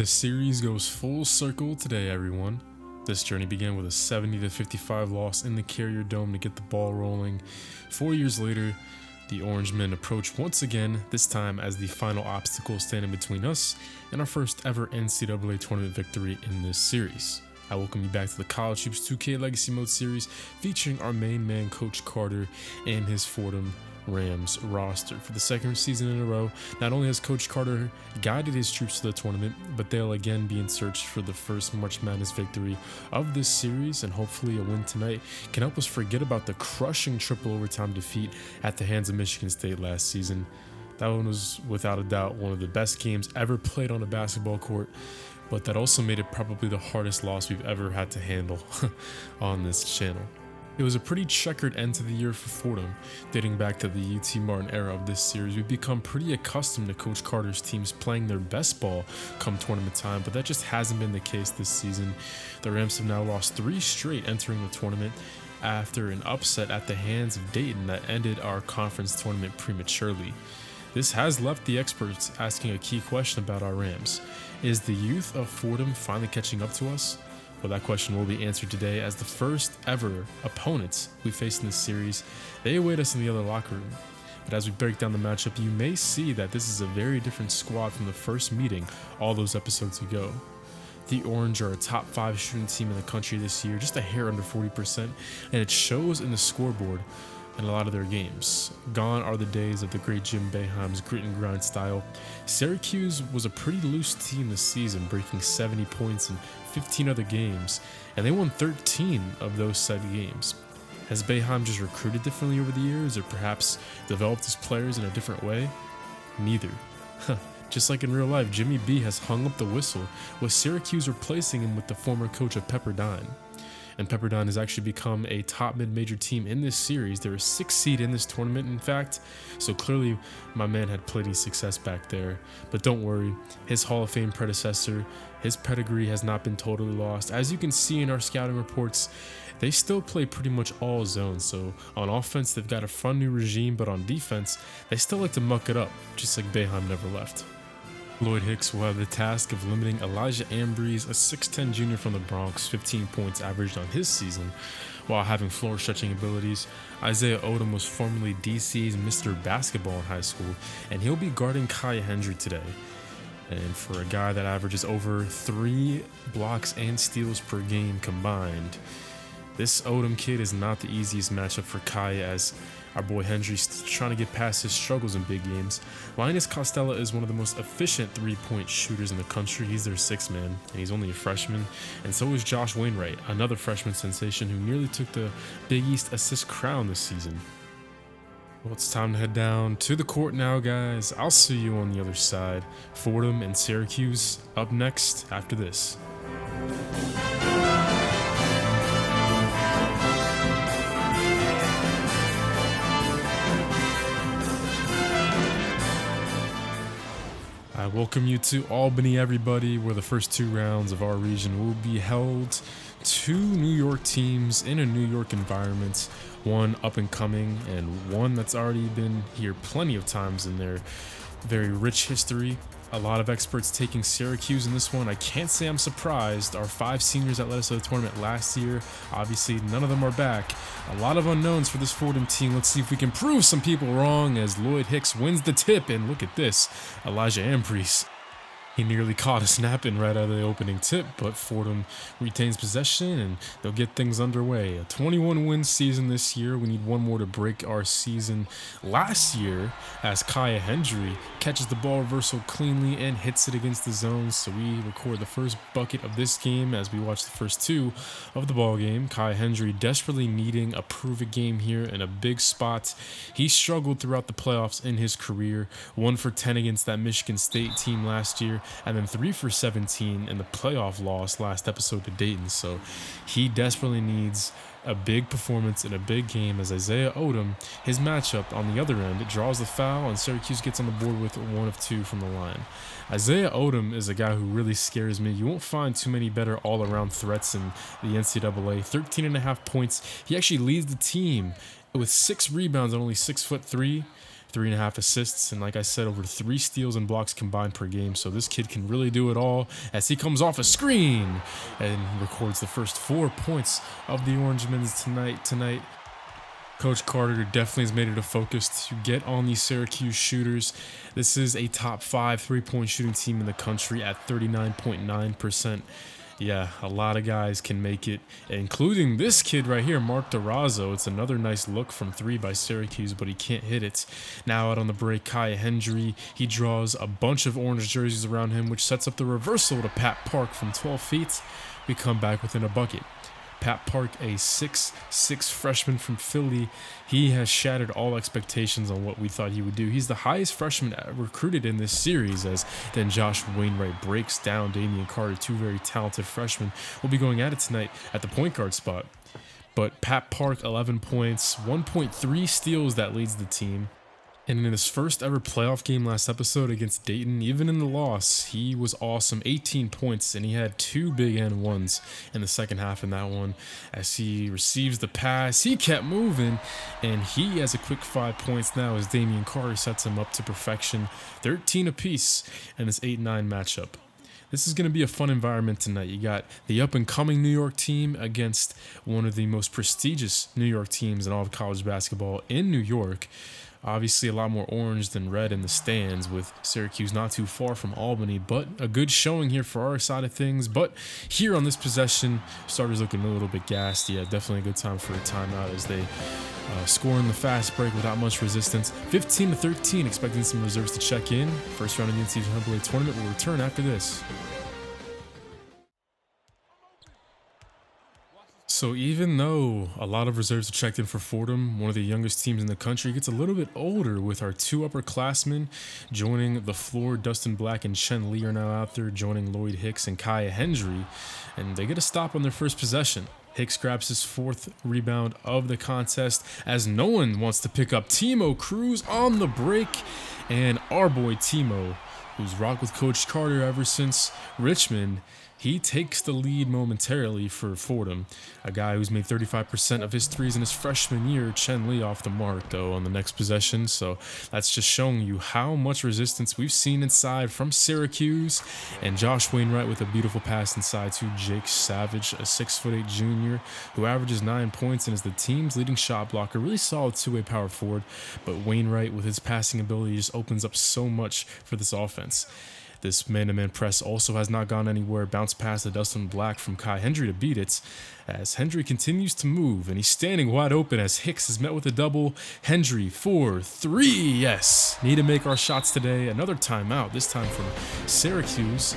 The series goes full circle today, everyone. This journey began with a 70-55 loss in the Carrier Dome to get the ball rolling. 4 years later, the Orange Men approach once again, this time as the final obstacle standing between us and our first ever NCAA tournament victory in this series. I welcome you back to the College Hoops 2K Legacy Mode series featuring our main man Coach Carter and his Fordham Rams roster. For the second season in a row, not only has Coach Carter guided his troops to the tournament, but they'll again be in search for the first March Madness victory of this series, and hopefully a win tonight can help us forget about the crushing triple overtime defeat at the hands of Michigan State last season. That one was without a doubt one of the best games ever played on a basketball court, but that also made it probably the hardest loss we've ever had to handle on this channel. It was a pretty checkered end to the year for Fordham. Dating back to the UT Martin era of this series, we've become pretty accustomed to Coach Carter's teams playing their best ball come tournament time, but that just hasn't been the case this season. The Rams have now lost 3 straight entering the tournament after an upset at the hands of Dayton that ended our conference tournament prematurely. This has left the experts asking a key question about our Rams. Is the youth of Fordham finally catching up to us? Well, that question will be answered today as the first ever opponents we face in this series, they await us in the other locker room. But as we break down the matchup, you may see that this is a very different squad from the first meeting all those episodes ago. The Orange are a top 5 shooting team in the country this year, just a hair under 40%, and it shows in the scoreboard in a lot of their games. Gone are the days of the great Jim Boeheim's grit and grind style. Syracuse was a pretty loose team this season, breaking 70 points in 15 other games, and they won 13 of those said games. Has Boeheim just recruited differently over the years, or perhaps developed his players in a different way? Neither. Just like in real life, Jimmy B has hung up the whistle, with Syracuse replacing him with the former coach of Pepperdine. And Pepperdine has actually become a top mid-major team in this series. They're a 6th seed in this tournament, in fact, so clearly my man had plenty of success back there. But don't worry, his Hall of Fame predecessor, his pedigree has not been totally lost. As you can see in our scouting reports, they still play pretty much all zones. So on offense, they've got a fun new regime, but on defense, they still like to muck it up, just like Boeheim never left. Lloyd Hicks will have the task of limiting Elijah Ambries, a 6'10 junior from the Bronx, 15 points averaged on his season, while having floor-stretching abilities. Isaiah Odom was formerly DC's Mr. Basketball in high school, and he'll be guarding Kaya Hendry today. And for a guy that averages over 3 blocks and steals per game combined, this Odom kid is not the easiest matchup for Kaya, as our boy Hendry's trying to get past his struggles in big games. Linus Costella is one of the most efficient 3-point shooters in the country. He's their 6th man, and he's only a freshman. And so is Josh Wainwright, another freshman sensation who nearly took the Big East assist crown this season. Well, it's time to head down to the court now, guys. I'll see you on the other side. Fordham and Syracuse up next after this. I welcome you to Albany, everybody, where the first 2 rounds of our region will be held. 2 New York teams in a New York environment, one up and coming and one that's already been here plenty of times in their very rich history. A lot of experts taking Syracuse in this one. I can't say I'm surprised. Our 5 seniors that led us to the tournament last year, obviously none of them are back. A lot of unknowns for this Fordham team. Let's see if we can prove some people wrong as Lloyd Hicks wins the tip. And look at this, Elijah Ambries. He nearly caught a snap-in right out of the opening tip, but Fordham retains possession and they'll get things underway. A 21-win season this year. We need one more to break our season last year as Kaya Hendry catches the ball reversal cleanly and hits it against the zone. So we record the first bucket of this game as we watch the first 2 of the ball game. Kaya Hendry desperately needing a prove-it game here in a big spot. He struggled throughout the playoffs in his career. 1 for 10 against that Michigan State team last year, and then 3 for 17 in the playoff loss last episode to Dayton. So he desperately needs a big performance in a big game as Isaiah Odom, his matchup on the other end, draws the foul and Syracuse gets on the board with 1 of 2 from the line. Isaiah Odom is a guy who really scares me. You won't find too many better all-around threats in the NCAA. 13.5 points. He actually leads the team with 6 rebounds and only 6'3", 3.5 assists, and like I said, over 3 steals and blocks combined per game. So this kid can really do it all as he comes off a screen and records the first 4 points of the Orangemen tonight. Coach Carter definitely has made it a focus to get on these Syracuse shooters. This is a top 5 3-point shooting team in the country at 39.9%. Yeah, a lot of guys can make it, including this kid right here, Mark DeRozzo. It's another nice look from 3 by Syracuse, but he can't hit it. Now out on the break, Kai Hendry. He draws a bunch of orange jerseys around him, which sets up the reversal to Pat Park from 12 feet. We come back within a bucket. Pat Park, a 6'6" freshman from Philly. He has shattered all expectations on what we thought he would do. He's the highest freshman recruited in this series, as then Josh Wainwright breaks down Damian Carter. 2 very talented freshmen will be going at it tonight at the point guard spot. But Pat Park, 11 points, 1.3 steals that leads the team. And in his first ever playoff game last episode against Dayton, even in the loss, he was awesome. 18 points, and he had 2 big N1s in the second half in that one. As he receives the pass, he kept moving, and he has a quick 5 points now as Damian Carter sets him up to perfection. 13 apiece in this 8-9 matchup. This is going to be a fun environment tonight. You got the up-and-coming New York team against one of the most prestigious New York teams in all of college basketball in New York. Obviously a lot more orange than red in the stands, with Syracuse not too far from Albany, but a good showing here for our side of things. But here on this possession, starters looking a little bit gassed. Yeah, definitely a good time for a timeout as they score in the fast break without much resistance. 15-13, expecting some reserves to check in. First round of the NCAA tournament will return after this. So even though a lot of reserves are checked in for Fordham, one of the youngest teams in the country, gets a little bit older with our 2 upperclassmen joining the floor. Dustin Black and Chen Lee are now out there, joining Lloyd Hicks and Kaya Hendry, and they get a stop on their first possession. Hicks grabs his 4th rebound of the contest as no one wants to pick up Timo Cruz on the break, and our boy Timo, who's rocked with Coach Carter ever since Richmond, he takes the lead momentarily for Fordham. A guy who's made 35% of his threes in his freshman year, Chen Lee, off the mark, though, on the next possession. So that's just showing you how much resistance we've seen inside from Syracuse. And Josh Wainwright with a beautiful pass inside to Jake Savage, a 6'8" junior, who averages 9 points and is the team's leading shot blocker. Really solid 2-way power forward. But Wainwright, with his passing ability, just opens up so much for this offense. This man-to-man press also has not gone anywhere. Bounce pass to Dustin Black from Kai Hendry to beat it, as Hendry continues to move, and he's standing wide open as Hicks is met with a double. Hendry for 3, yes! Need to make our shots today. Another timeout, this time from Syracuse,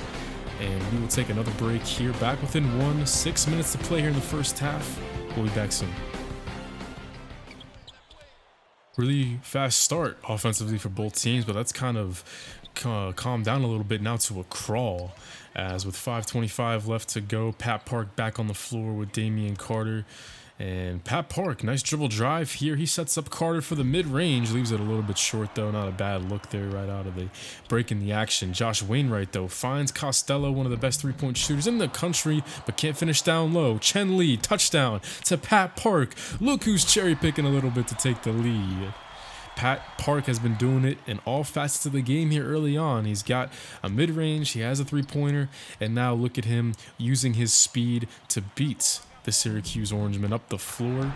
and we will take another break here. Back within 1, 6 minutes to play here in the first half. We'll be back soon. Really fast start offensively for both teams, but that's kind of calmed down a little bit now to a crawl, as with 5:25 left to go, Pat Park back on the floor with Damian Carter. And Pat Park, nice dribble drive here. He sets up Carter for the mid-range, leaves it a little bit short though. Not a bad look there right out of the break in the action. Josh Wainwright though finds Costello, one of the best 3-point shooters in the country, but can't finish down low. Chen Lee, touchdown to Pat Park. Look who's cherry picking a little bit to take the lead. Pat Park has been doing it in all facets of the game here early on. He's got a mid-range, he has a 3-pointer, and now look at him using his speed to beat the Syracuse Orangemen up the floor.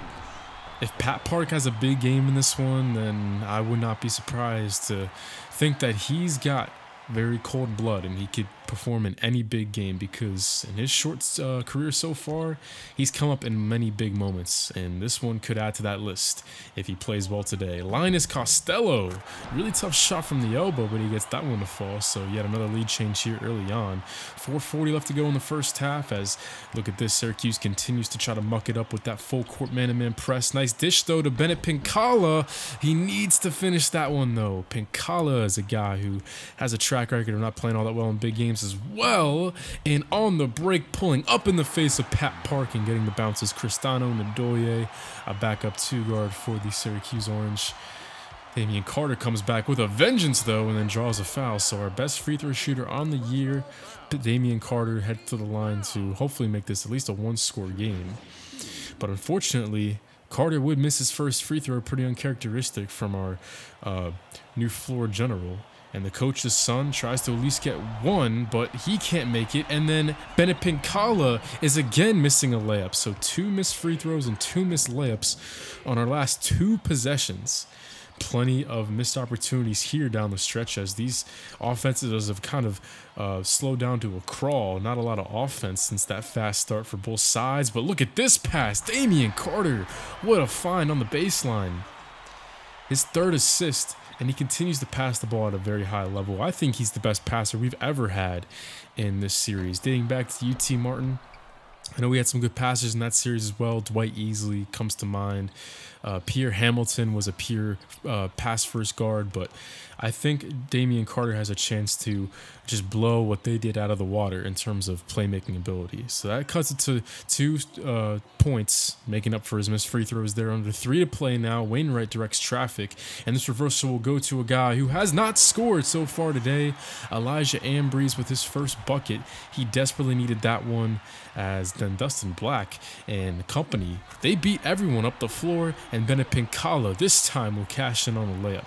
If Pat Park has a big game in this one, then I would not be surprised to think that he's got very cold blood and he could perform in any big game, because in his short career so far, he's come up in many big moments, and this one could add to that list if he plays well today. Linus Costello, really tough shot from the elbow, but he gets that one to fall, so yet another lead change here early on. 4:40 left to go in the first half, as look at this, Syracuse continues to try to muck it up with that full court man-to-man press. Nice dish though to Bennett Pinkala. He needs to finish that one though. Pinkala is a guy who has a track record of not playing all that well in big games as well, and on the break, pulling up in the face of Pat Park and getting the bounces. Cristano Ndoye, a backup 2-guard for the Syracuse Orange. Damian Carter comes back with a vengeance though, and then draws a foul. So our best free throw shooter on the year, Damian Carter, heads to the line to hopefully make this at least a 1-score game. But unfortunately, Carter would miss his first free throw, pretty uncharacteristic from our new floor general. And the coach's son tries to at least get one, but he can't make it. And then Bennett Pinkala is again missing a layup. So 2 missed free throws and 2 missed layups on our last 2 possessions. Plenty of missed opportunities here down the stretch as these offenses have kind of slowed down to a crawl. Not a lot of offense since that fast start for both sides. But look at this pass. Damian Carter, what a find on the baseline. His 3rd assist. And he continues to pass the ball at a very high level. I think he's the best passer we've ever had in this series. Dating back to UT Martin, I know we had some good passers in that series as well. Dwight Easley comes to mind. Pierre Hamilton was a pure pass-first guard, but I think Damian Carter has a chance to just blow what they did out of the water in terms of playmaking ability. So that cuts it to 2 points, making up for his missed free throws there. Under 3 to play now. Wainwright directs traffic, and this reversal will go to a guy who has not scored so far today, Elijah Ambrose with his first bucket. He desperately needed that one, as then Dustin Black and company, they beat everyone up the floor, and Bennett Pinkala this time will cash in on the layup.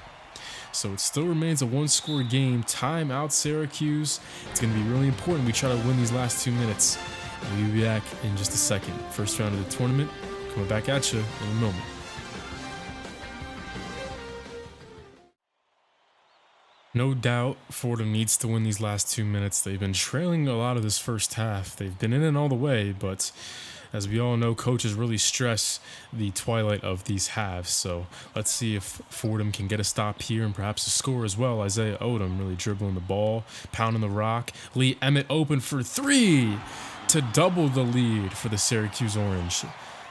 So it still remains a 1-score game. Time out Syracuse. It's going to be really important we try to win these last 2 minutes. We'll be back in just a second. First round of the tournament coming back at you in a moment. No doubt Fordham needs to win these last 2 minutes. They've been trailing a lot of this first half. They've been in it all the way, but as we all know, coaches really stress the twilight of these halves. So let's see if Fordham can get a stop here and perhaps a score as well. Isaiah Odom really dribbling the ball, pounding the rock. Lee Emmett open for 3 to double the lead for the Syracuse Orange.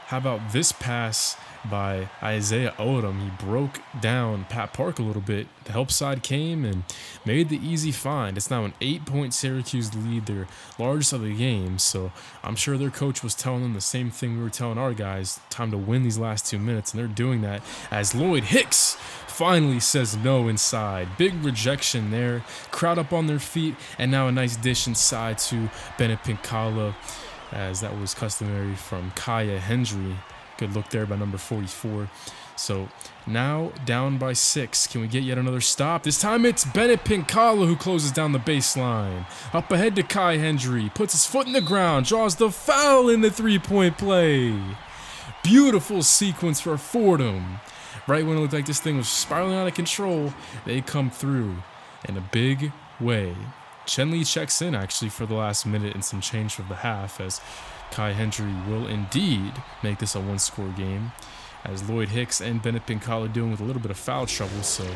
How about this pass by Isaiah Odom? He broke down Pat Park a little bit. The help side came and made the easy find. It's now an 8-point Syracuse lead, their largest of the game. So I'm sure their coach was telling them the same thing we were telling our guys. Time to win these last 2 minutes, and they're doing that as Lloyd Hicks finally says no inside. Big rejection there. Crowd up on their feet, and now a nice dish inside to Bennett Pinkala, as that was customary from Kaya Hendry. Good look there by number 44. So now down by 6. Can we get yet another stop? This time it's Bennett Pinkala who closes down the baseline. Up ahead to Kai Hendry. Puts his foot in the ground. Draws the foul in the 3-point play. Beautiful sequence for Fordham. Right when it looked like this thing was spiraling out of control, they come through in a big way. Chen-Li checks in actually for the last minute and some change for the half, as Kai Hendry will indeed make this a 1-score game, as Lloyd Hicks and Bennett Pinkala dealing with a little bit of foul trouble, so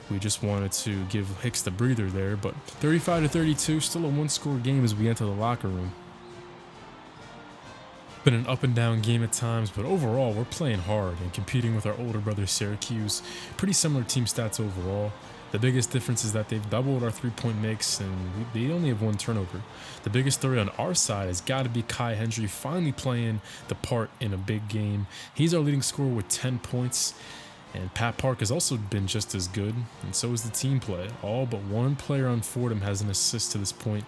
we just wanted to give Hicks the breather there. But 35-32, still a 1-score game as we enter the locker room. Been an up and down game at times, but overall we're playing hard and competing with our older brother Syracuse. Pretty similar team stats overall. The biggest difference is that they've doubled our 3-point makes, and they only have 1 turnover. The biggest story on our side has got to be Kai Hendry finally playing the part in a big game. He's our leading scorer with 10 points, and Pat Park has also been just as good, and so is the team play. All but 1 player on Fordham has an assist to this point,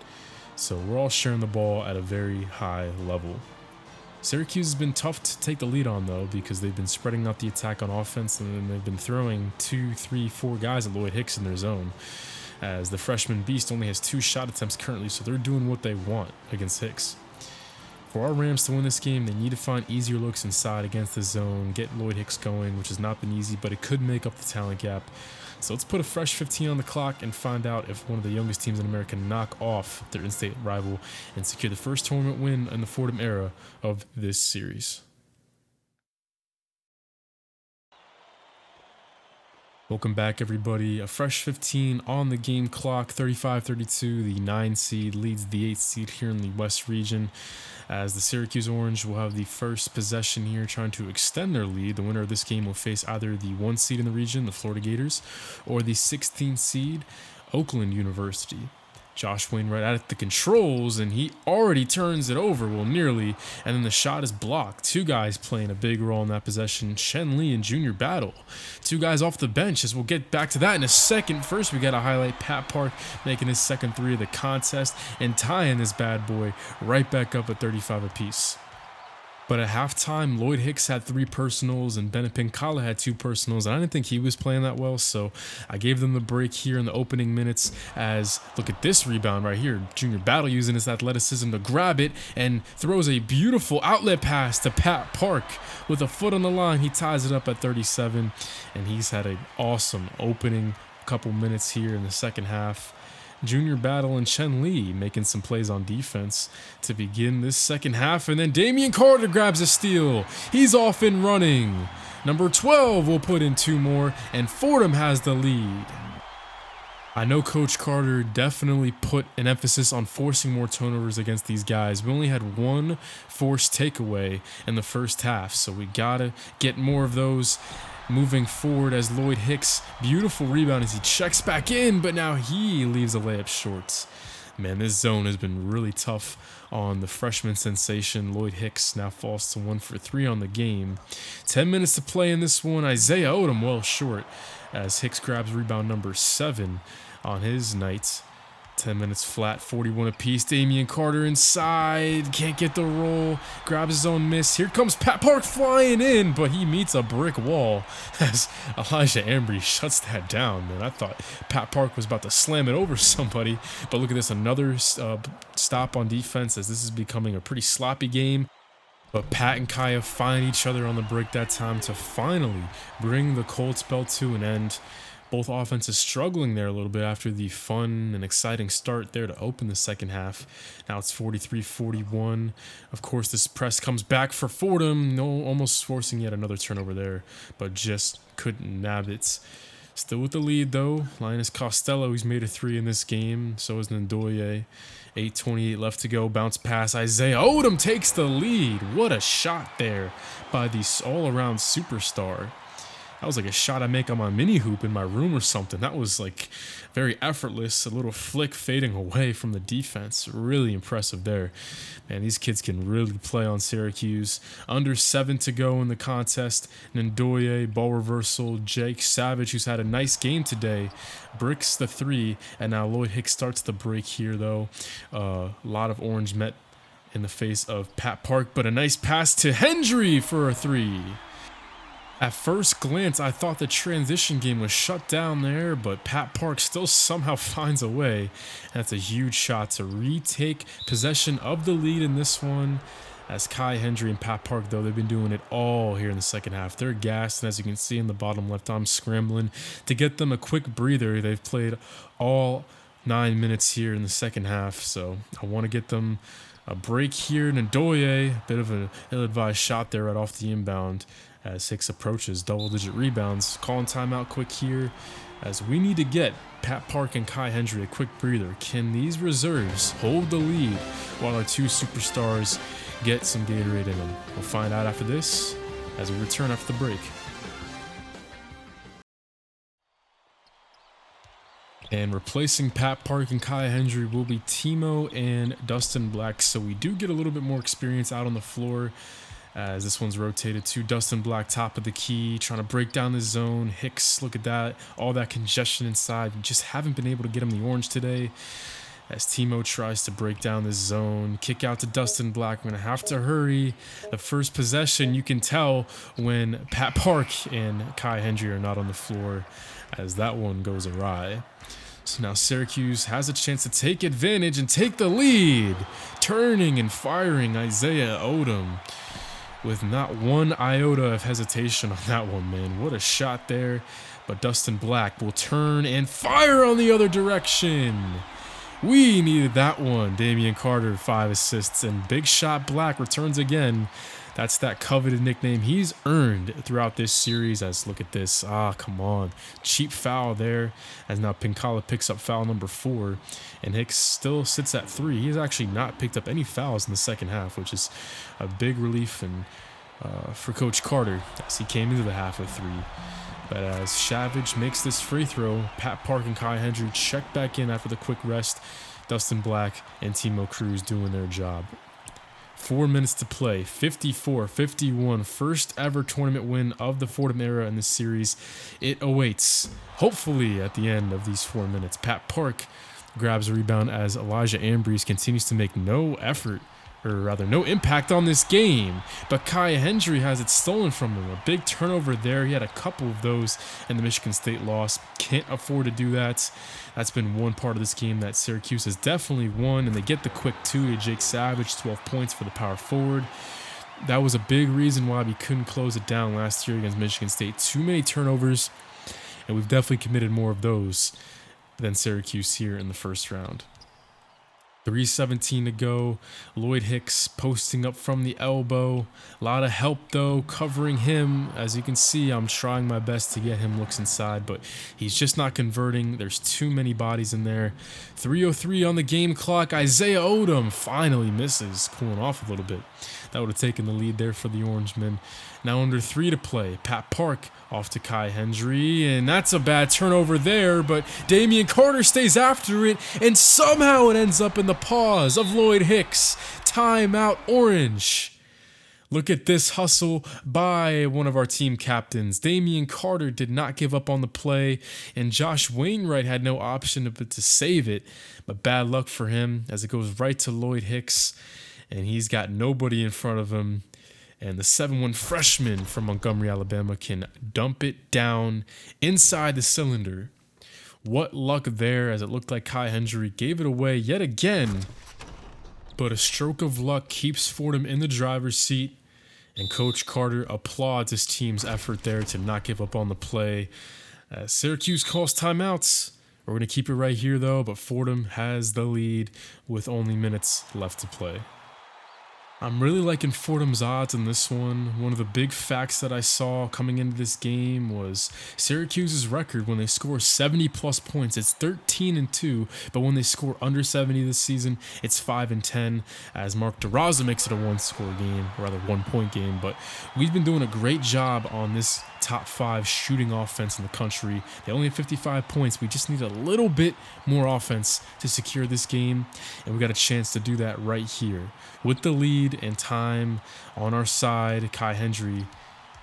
so we're all sharing the ball at a very high level. Syracuse has been tough to take the lead on, though, because they've been spreading out the attack on offense, and then they've been throwing 2, 3, 4 guys at Lloyd Hicks in their zone, as the freshman beast only has 2 shot attempts currently, so they're doing what they want against Hicks. For our Rams to win this game, they need to find easier looks inside against the zone, get Lloyd Hicks going, which has not been easy, but it could make up the talent gap. So let's put a fresh 15 on the clock and find out if one of the youngest teams in America knock off their in-state rival and secure the first tournament win in the Fordham era of this series. Welcome back, everybody. A fresh 15 on the game clock. 35-32. The 9 seed leads the 8 seed here in the West region, as the Syracuse Orange will have the first possession here, trying to extend their lead. The winner of this game will face either the 1 seed in the region, the Florida Gators, or the 16 seed, Oakland University. Josh Wainwright at the controls, and he already turns it over, well, nearly, and then the shot is blocked. 2 guys playing a big role in that possession, Chen-Li and Junior Battle. 2 guys off the bench, as we'll get back to that in a second. First, we got to highlight Pat Park making his second 3 of the contest and tying this bad boy right back up at 35 apiece. But at halftime, Lloyd Hicks had 3 personals and Bennett Pincala had 2 personals, and I didn't think he was playing that well, so I gave them the break here in the opening minutes. As look at this rebound right here. Junior Battle using his athleticism to grab it and throws a beautiful outlet pass to Pat Park with a foot on the line. He ties it up at 37, and he's had an awesome opening couple minutes here in the second half. Junior Battle and Chen Li making some plays on defense to begin this second half. And then Damian Carter grabs a steal. He's off and running. Number 12 will put in 2 more, and Fordham has the lead. I know Coach Carter definitely put an emphasis on forcing more turnovers against these guys. We only had 1 forced takeaway in the first half, so we gotta get more of those moving forward. As Lloyd Hicks, beautiful rebound as he checks back in, but now he leaves a layup short. Man, this zone has been really tough on the freshman sensation. Lloyd Hicks now falls to 1 for 3 on the game. 10 minutes to play in this one. Isaiah Odom well short as Hicks grabs rebound number 7 on his night. 10 minutes flat, 41 apiece. Damian Carter inside, can't get the roll, grabs his own miss. Here comes Pat Park flying in, but he meets a brick wall as Elijah Ambry shuts that down. Man, I thought Pat Park was about to slam it over somebody, but look at this, another stop on defense as this is becoming a pretty sloppy game. But Pat and Kaya find each other on the break that time to finally bring the cold spell to an end. Both offenses struggling there a little bit after the fun and exciting start there to open the second half. Now it's 43-41. Of course, this press comes back for Fordham. No, almost forcing yet another turnover there, but just couldn't nab it. Still with the lead, though. Linus Costello, who's made a 3 in this game. So is Ndoye. 8:28 left to go. Bounce pass. Isaiah Odom takes the lead. What a shot there by the all-around superstar. That was like a shot I make on my mini hoop in my room or something. That was like very effortless, a little flick fading away from the defense. Really impressive there. Man, these kids can really play on Syracuse. Under 7 to go in the contest. Ndoye, ball reversal. Jake Savage, who's had a nice game today, bricks the 3. And now Lloyd Hicks starts the break here, though. A lot of orange met in the face of Pat Park, but a nice pass to Hendry for a 3. At first glance, I thought the transition game was shut down there, but Pat Park still somehow finds a way. That's a huge shot to retake possession of the lead in this one. As Kai Hendry and Pat Park, though, they've been doing it all here in the second half. They're gassed, and as you can see in the bottom left, I'm scrambling to get them a quick breather. They've played all 9 minutes here in the second half, so I want to get them a break here. Ndoye, a bit of an ill-advised shot there right off the inbound. As Hicks approaches double-digit rebounds. Calling timeout quick here as we need to get Pat Park and Kai Hendry a quick breather. Can these reserves hold the lead while our 2 superstars get some Gatorade in them? We'll find out after this as we return after the break. And replacing Pat Park and Kai Hendry will be Timo and Dustin Black. So we do get a little bit more experience out on the floor as this one's rotated to Dustin Black, top of the key, trying to break down the zone. Hicks, look at that, all that congestion inside. We just haven't been able to get him the orange today. As Timo tries to break down this zone, kick out to Dustin Black. We're going to have to hurry. The first possession, you can tell when Pat Park and Kai Hendry are not on the floor as that one goes awry. So now Syracuse has a chance to take advantage and take the lead. Turning and firing Isaiah Odom with not one iota of hesitation on that one, man. What a shot there. But Dustin Black will turn and fire on the other direction. We needed that one. Damian Carter, 5 assists, and Big Shot Black returns again. That's that coveted nickname he's earned throughout this series. As look at this. Come on. Cheap foul there. As now Pincala picks up foul number 4. And Hicks still sits at 3. He's actually not picked up any fouls in the second half, which is a big relief and for Coach Carter as he came into the half with 3. But as Savage makes this free throw, Pat Park and Kai Hendry check back in after the quick rest. Dustin Black and Timo Cruz doing their job. 4 minutes to play, 54-51, first ever tournament win of the Fordham era in this series. It awaits, hopefully, at the end of these 4 minutes. Pat Park grabs a rebound as Elijah Ambry continues to make no effort or rather no impact on this game, but Kai Hendry has it stolen from him. A big turnover there. He had a couple of those in the Michigan State loss. Can't afford to do that. That's been one part of this game that Syracuse has definitely won, and they get the quick 2 to Jake Savage, 12 points for the power forward. That was a big reason why we couldn't close it down last year against Michigan State. Too many turnovers, and we've definitely committed more of those than Syracuse here in the first round. 3:17 to go. Lloyd Hicks posting up from the elbow. A lot of help, though, covering him. As you can see, I'm trying my best to get him looks inside, but he's just not converting. There's too many bodies in there. 3:03 on the game clock. Isaiah Odom finally misses, cooling off a little bit. That would have taken the lead there for the Orangemen. Now under 3 to play. Pat Park off to Kai Hendry, and that's a bad turnover there, but Damian Carter stays after it, and somehow it ends up in the paws of Lloyd Hicks. Timeout Orange. Look at this hustle by one of our team captains. Damian Carter did not give up on the play, and Josh Wainwright had no option but to save it, but bad luck for him as it goes right to Lloyd Hicks, and he's got nobody in front of him. And the 7'1" freshman from Montgomery, Alabama can dump it down inside the cylinder. What luck there, as it looked like Kai Hendry gave it away yet again. But a stroke of luck keeps Fordham in the driver's seat. And Coach Carter applauds his team's effort there to not give up on the play. Syracuse calls timeouts. We're going to keep it right here, though. But Fordham has the lead with only minutes left to play. I'm really liking Fordham's odds in this one. One of the big facts that I saw coming into this game was Syracuse's record when they score 70-plus points. It's 13-2, but when they score under 70 this season, it's 5-10, as Mark DeRozza makes it a one-score game, or rather one-point game. But we've been doing a great job on this top 5 shooting offense in the country. They only have 55 points. We just need a little bit more offense to secure this game, and we got a chance to do that right here. With the lead and time on our side, Kai Hendry,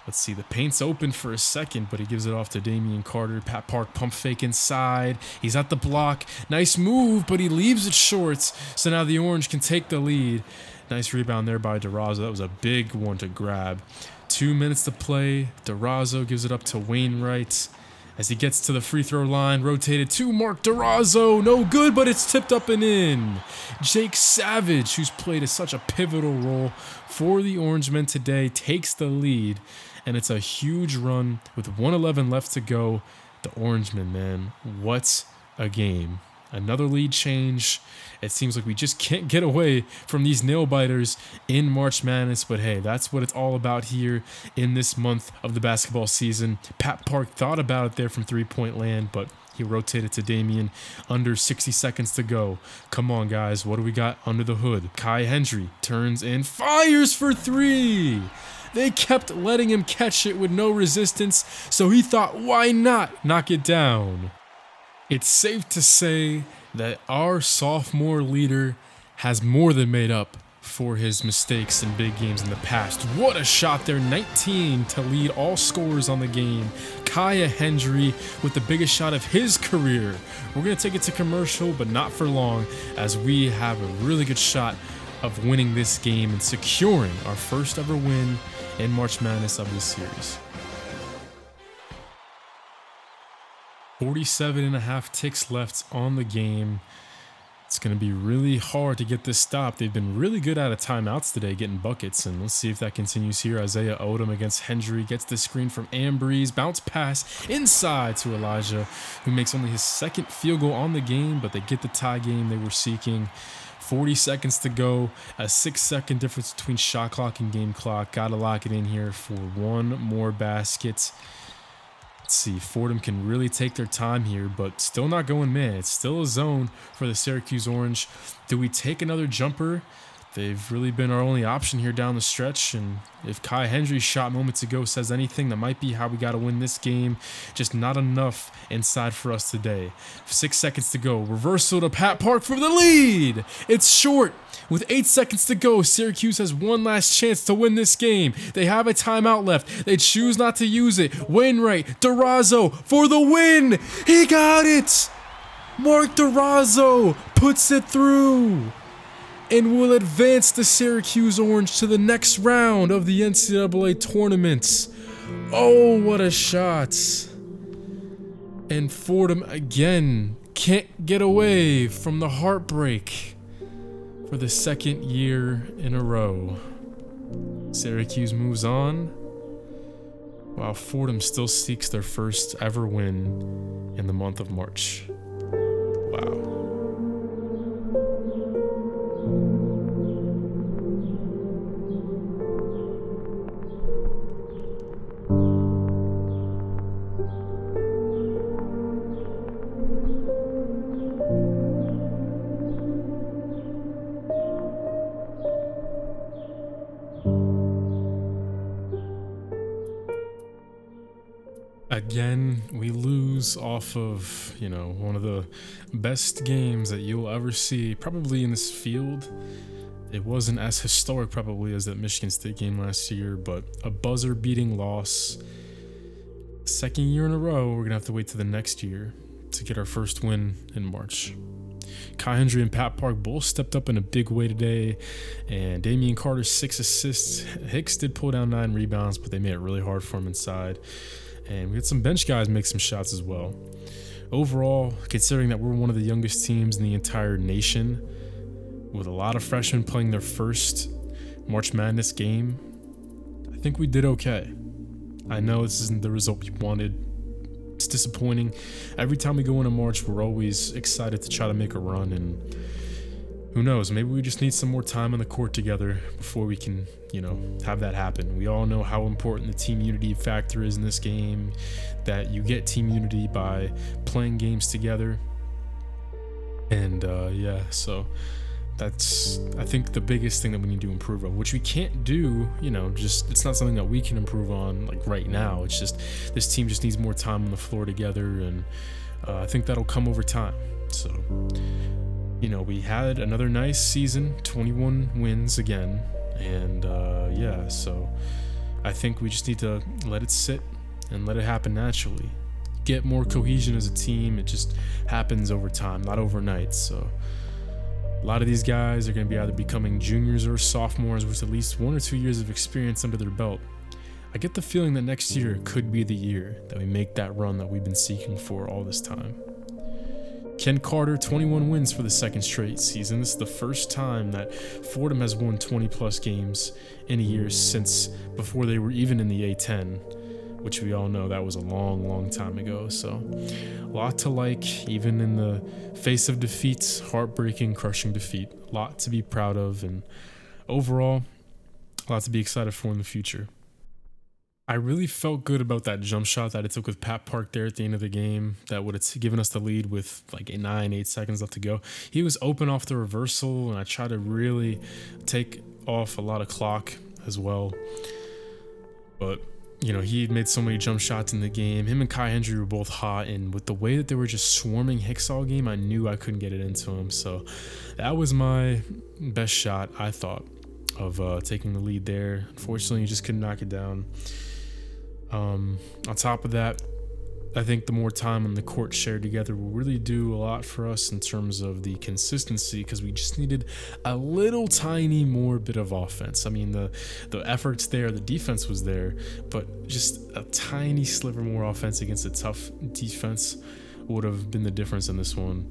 let's see, the paint's open for a second, but he gives it off to Damian Carter. Pat Park pump fake inside. He's at the block. Nice move, but he leaves it short, so now the Orange can take the lead. Nice rebound there by DeRozza. That was a big one to grab. 2 minutes to play. DeRozza gives it up to Wainwright as he gets to the free throw line. Rotated to Mark DeRozza. No good, but it's tipped up and in. Jake Savage, who's played such a pivotal role for the Orangemen today, takes the lead. And it's a huge run with 1:11 left to go. The Orangemen, man, what a game. Another lead change. It seems like we just can't get away from these nail biters in March Madness, but hey, that's what it's all about here in this month of the basketball season. Pat Park thought about it there from three-point land, but he rotated to Damian. Under 60 seconds to go. Come on, guys. What do we got under the hood? Kai Hendry turns and fires for 3. They kept letting him catch it with no resistance, so he thought, why not knock it down? It's safe to say that our sophomore leader has more than made up for his mistakes in big games in the past. What a shot there, 19 to lead all scorers on the game. Kai Hendry with the biggest shot of his career. We're going to take it to commercial, but not for long, as we have a really good shot of winning this game and securing our first ever win in March Madness of this series. 47.5 ticks left on the game. It's going to be really hard to get this stopped. They've been really good out of timeouts today, getting buckets, and let's see if that continues here. Isaiah Odom against Hendry gets the screen from Ambrose. Bounce pass inside to Elijah, who makes only his second field goal on the game, but they get the tie game they were seeking. 40 seconds to go, a 6-second difference between shot clock and game clock. Got to lock it in here for one more basket. Let's see, Fordham can really take their time here, but still not going man. It's still a zone for the Syracuse Orange. Do we take another jumper? They've really been our only option here down the stretch, and if Kai Hendry's shot moments ago says anything, that might be how we got to win this game. Just not enough inside for us today. 6 seconds to go. Reversal to Pat Park for the lead. It's short. With 8 seconds to go, Syracuse has one last chance to win this game. They have a timeout left. They choose not to use it. Wainwright, DeRozza for the win. He got it. Mark DeRozza puts it through. and will advance the Syracuse Orange to the next round of the NCAA tournament. Oh, what a shot. And Fordham again can't get away from the heartbreak for the second year in a row. Syracuse moves on, while Fordham still seeks their first ever win in the month of March. Wow. Again, we lose off of, one of the best games that you'll ever see, probably in this field. It wasn't as historic probably as that Michigan State game last year, but a buzzer-beating loss. Second year in a row, we're going to have to wait to the next year to get our first win in March. Kai Hendry and Pat Park both stepped up in a big way today, and Damian Carter's 6 assists. Hicks did pull down 9 rebounds, but they made it really hard for him inside. And we had some bench guys make some shots as well. Overall, considering that we're one of the youngest teams in the entire nation, with a lot of freshmen playing their first March Madness game, I think we did okay. I know this isn't the result we wanted. It's disappointing. Every time we go into March, we're always excited to try to make a run, and who knows, maybe we just need some more time on the court together before we can, have that happen. We all know how important the team unity factor is in this game, that you get team unity by playing games together. And so that's, I think, the biggest thing that we need to improve on, which we can't do, it's not something that we can improve on like right now. It's just, this team just needs more time on the floor together, and I think that'll come over time. So, we had another nice season, 21 wins again, and so I think we just need to let it sit and let it happen naturally. Get more cohesion as a team. It just happens over time, not overnight. So a lot of these guys are going to be either becoming juniors or sophomores with at least 1 or 2 years of experience under their belt. I get the feeling that next year could be the year that we make that run that we've been seeking for all this time. Ken Carter, 21 wins for the second straight season. This is the first time that Fordham has won 20-plus games in a year since before they were even in the A10, which we all know that was a long, long time ago. So a lot to like, even in the face of defeats, heartbreaking, crushing defeat. A lot to be proud of, and overall, a lot to be excited for in the future. I really felt good about that jump shot that it took with Pat Park there at the end of the game that would have given us the lead with like 8 seconds left to go. He was open off the reversal, and I tried to really take off a lot of clock as well. But, he had made so many jump shots in the game. Him and Kai Hendry were both hot, and with the way that they were just swarming Hicks all game, I knew I couldn't get it into him. So that was my best shot, I thought, of taking the lead there. Unfortunately, you just couldn't knock it down. On top of that, I think the more time on the court shared together will really do a lot for us in terms of the consistency, because we just needed a little tiny more bit of offense. I mean, the effort's there, the defense was there, but just a tiny sliver more offense against a tough defense would have been the difference in this one.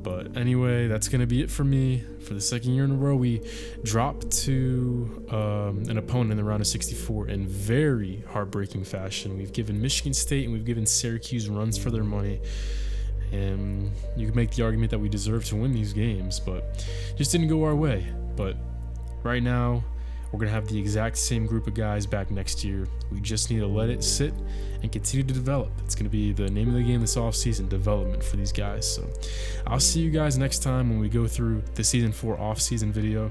But anyway, that's going to be it for me. For the second year in a row, we dropped to an opponent in the round of 64 in very heartbreaking fashion. We've given Michigan State and we've given Syracuse runs for their money. And you can make the argument that we deserve to win these games, but just didn't go our way. But right now, we're going to have the exact same group of guys back next year. We just need to let it sit and continue to develop. It's going to be the name of the game this offseason, development for these guys. So I'll see you guys next time when we go through the Season 4 off-season video.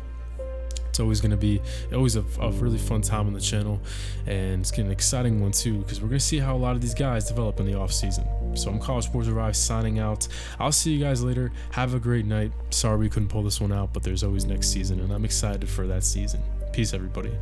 It's always going to be a really fun time on the channel, and it's an exciting one too, because we're going to see how a lot of these guys develop in the offseason. So I'm College Sports Arrive signing out. I'll see you guys later. Have a great night. Sorry we couldn't pull this one out, but there's always next season, and I'm excited for that season. Peace, everybody.